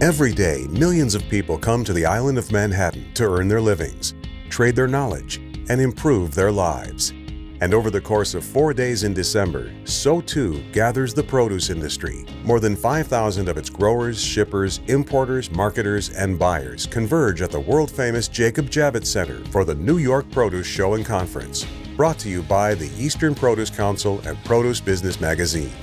Every day, millions of people come to the island of Manhattan to earn their livings, trade their knowledge, and improve their lives. And over the course of 4 days in December, so too gathers the produce industry. More than 5,000 of its growers, shippers, importers, marketers, and buyers converge at the world-famous Jacob Javits Center for the New York Produce Show and Conference, brought to you by the Eastern Produce Council and Produce Business Magazine.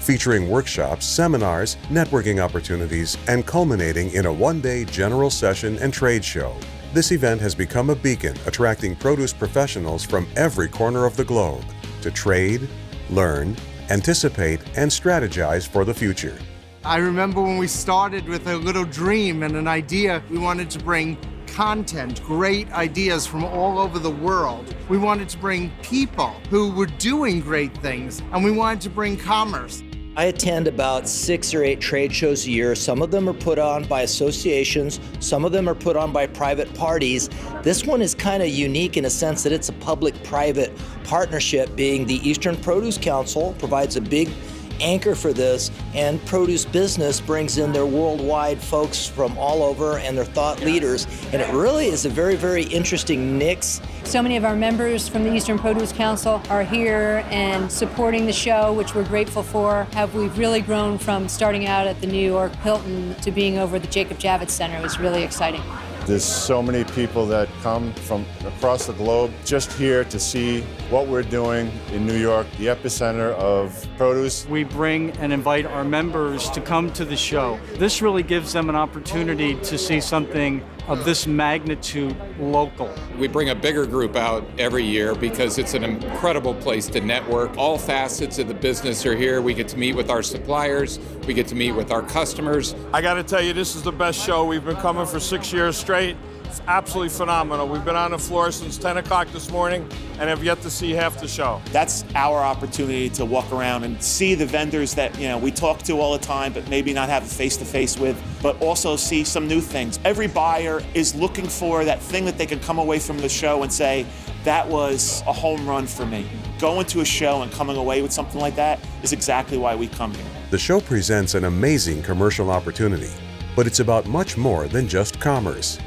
Featuring workshops, seminars, networking opportunities, and culminating in a one-day general session and trade show. This event has become a beacon attracting produce professionals from every corner of the globe to trade, learn, anticipate, and strategize for the future. I remember when we started with a little dream and an idea. We wanted to bring content, great ideas from all over the world. We wanted to bring people who were doing great things, and we wanted to bring commerce. I attend about 6 or 8 trade shows a year. Some of them are put on by associations, some of them are put on by private parties. This one is kind of unique in a sense that it's a public-private partnership, being the Eastern Produce Council provides a big anchor for this, and Produce Business brings in their worldwide folks from all over and their thought leaders, and it really is a very, very interesting mix. So many of our members from the Eastern Produce Council are here and supporting the show, which we're grateful for. We've really grown from starting out at the New York Hilton to being over at the Jacob Javits Center. It was really exciting. There's so many people that come from across the globe just here to see what we're doing in New York, the epicenter of produce. We bring and invite our members to come to the show. This really gives them an opportunity to see something of this magnitude local. We bring a bigger group out every year because it's an incredible place to network. All facets of the business are here. We get to meet with our suppliers. We get to meet with our customers. I got to tell you, this is the best show. We've been coming for 6 years straight. It's absolutely phenomenal. We've been on the floor since 10 o'clock this morning and have yet to see half the show. That's our opportunity to walk around and see the vendors that we talk to all the time, but maybe not have a face-to-face with, but also see some new things. Every buyer is looking for that thing that they can come away from the show and say, that was a home run for me. Going to a show and coming away with something like that is exactly why we come here. The show presents an amazing commercial opportunity, but it's about much more than just commerce.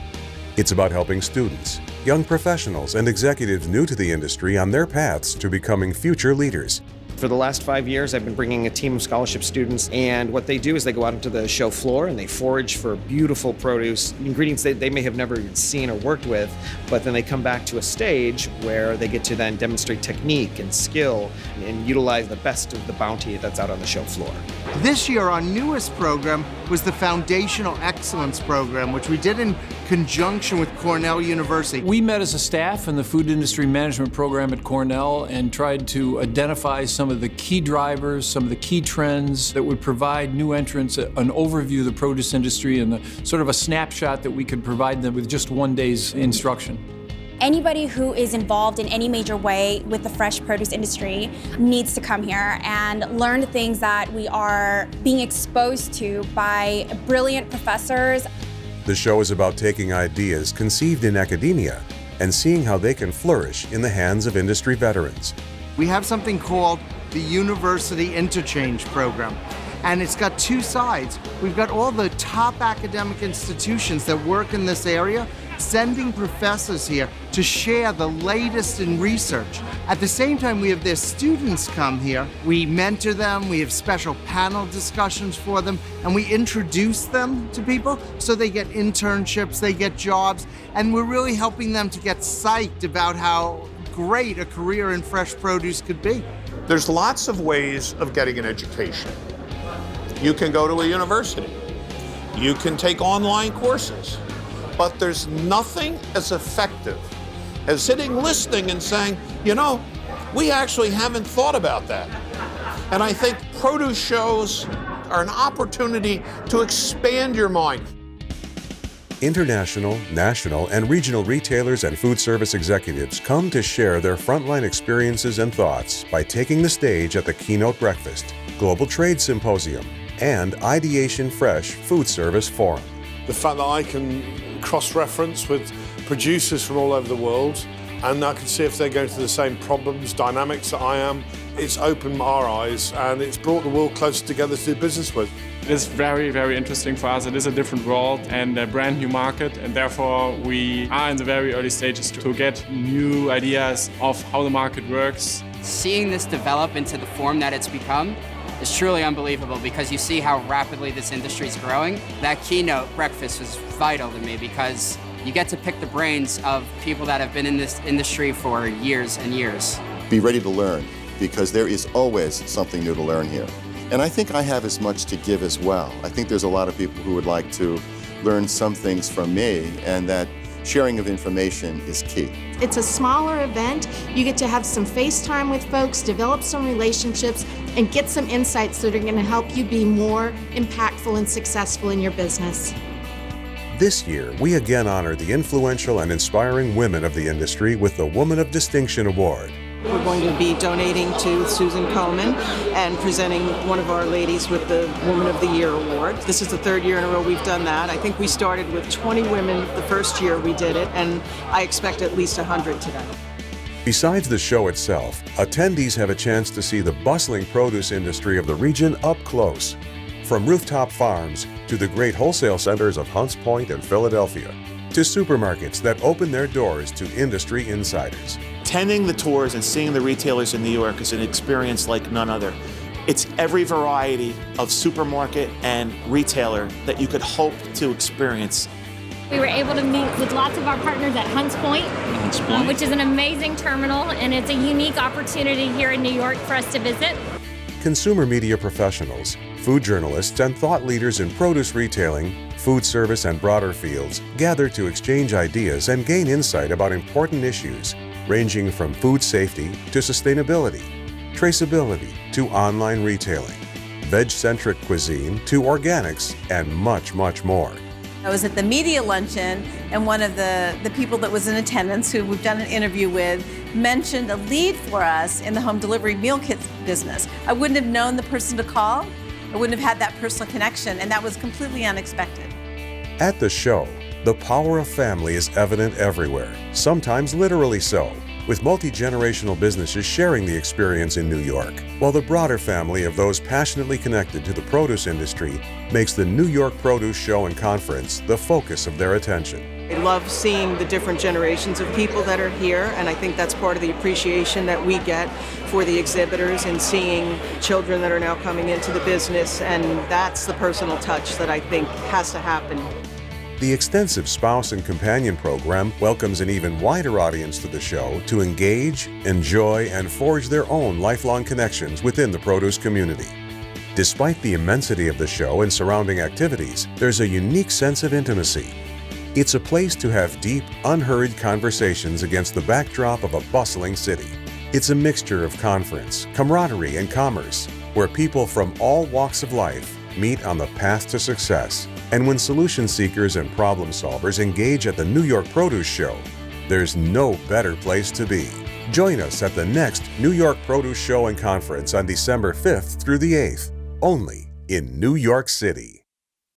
It's about helping students, young professionals, and executives new to the industry on their paths to becoming future leaders. For the last 5 years, I've been bringing a team of scholarship students, and what they do is they go out into the show floor and they forage for beautiful produce, ingredients they may have never even seen or worked with, but then they come back to a stage where they get to then demonstrate technique and skill and utilize the best of the bounty that's out on the show floor. This year, our newest program was the Foundational Excellence Program, which we did in conjunction with Cornell University. We met as a staff in the Food Industry Management Program at Cornell and tried to identify some of the key drivers, some of the key trends that would provide new entrants an overview of the produce industry and sort of a snapshot that we could provide them with just one day's instruction. Anybody who is involved in any major way with the fresh produce industry needs to come here and learn the things that we are being exposed to by brilliant professors. The show is about taking ideas conceived in academia and seeing how they can flourish in the hands of industry veterans. We have something called the University Interchange program, and it's got two sides. We've got all the top academic institutions that work in this area sending professors here to share the latest in research. At the same time, we have their students come here. We mentor them, we have special panel discussions for them, and we introduce them to people so they get internships, they get jobs, and we're really helping them to get psyched about how great a career in fresh produce could be. There's lots of ways of getting an education. You can go to a university. You can take online courses. But there's nothing as effective as sitting listening and saying, we actually haven't thought about that. And I think produce shows are an opportunity to expand your mind. International, national, and regional retailers and food service executives come to share their frontline experiences and thoughts by taking the stage at the Keynote Breakfast, Global Trade Symposium, and Ideation Fresh Food Service Forum. The fact that I can cross-reference with producers from all over the world, and I can see if they're going through the same problems, dynamics that I am, It's opened our eyes and it's brought the world closer together to do business with. It is very, very interesting for us. It is a different world and a brand new market, and therefore we are in the very early stages to get new ideas of how the market works. Seeing this develop into the form that it's become is truly unbelievable because you see how rapidly this industry is growing. That Keynote Breakfast was vital to me because you get to pick the brains of people that have been in this industry for years and years. Be ready to learn, because there is always something new to learn here. And I think I have as much to give as well. I think there's a lot of people who would like to learn some things from me, and that sharing of information is key. It's a smaller event. You get to have some face time with folks, develop some relationships, and get some insights that are going to help you be more impactful and successful in your business. This year, we again honor the influential and inspiring women of the industry with the Woman of Distinction Award. We're going to be donating to Susan Coleman and presenting one of our ladies with the Woman of the Year Award. This is the third year in a row we've done that. I think we started with 20 women the first year we did it, and I expect at least 100 today. Besides the show itself, attendees have a chance to see the bustling produce industry of the region up close. From rooftop farms to the great wholesale centers of Hunts Point and Philadelphia, to supermarkets that open their doors to industry insiders. Attending the tours and seeing the retailers in New York is an experience like none other. It's every variety of supermarket and retailer that you could hope to experience. We were able to meet with lots of our partners at Hunts Point, which is an amazing terminal, and it's a unique opportunity here in New York for us to visit. Consumer media professionals, food journalists, and thought leaders in produce retailing, food service, and broader fields gather to exchange ideas and gain insight about important issues, ranging from food safety to sustainability, traceability to online retailing, veg-centric cuisine to organics, and much, much more. I was at the media luncheon, and one of the people that was in attendance, who we've done an interview with, mentioned a lead for us in the home delivery meal kit business. I wouldn't have known the person to call. I wouldn't have had that personal connection, and that was completely unexpected. At the show, the power of family is evident everywhere, sometimes literally so, with multi-generational businesses sharing the experience in New York, while the broader family of those passionately connected to the produce industry makes the New York Produce Show and Conference the focus of their attention. I love seeing the different generations of people that are here, and I think that's part of the appreciation that we get for the exhibitors and seeing children that are now coming into the business, and that's the personal touch that I think has to happen. The extensive spouse and companion program welcomes an even wider audience to the show to engage, enjoy, and forge their own lifelong connections within the produce community. Despite the immensity of the show and surrounding activities, there's a unique sense of intimacy. It's a place to have deep, unhurried conversations against the backdrop of a bustling city. It's a mixture of conference, camaraderie, and commerce, where people from all walks of life meet on the path to success. And when solution seekers and problem solvers engage at the New York Produce Show, there's no better place to be. Join us at the next New York Produce Show and Conference on December 5th through the 8th, only in New York City.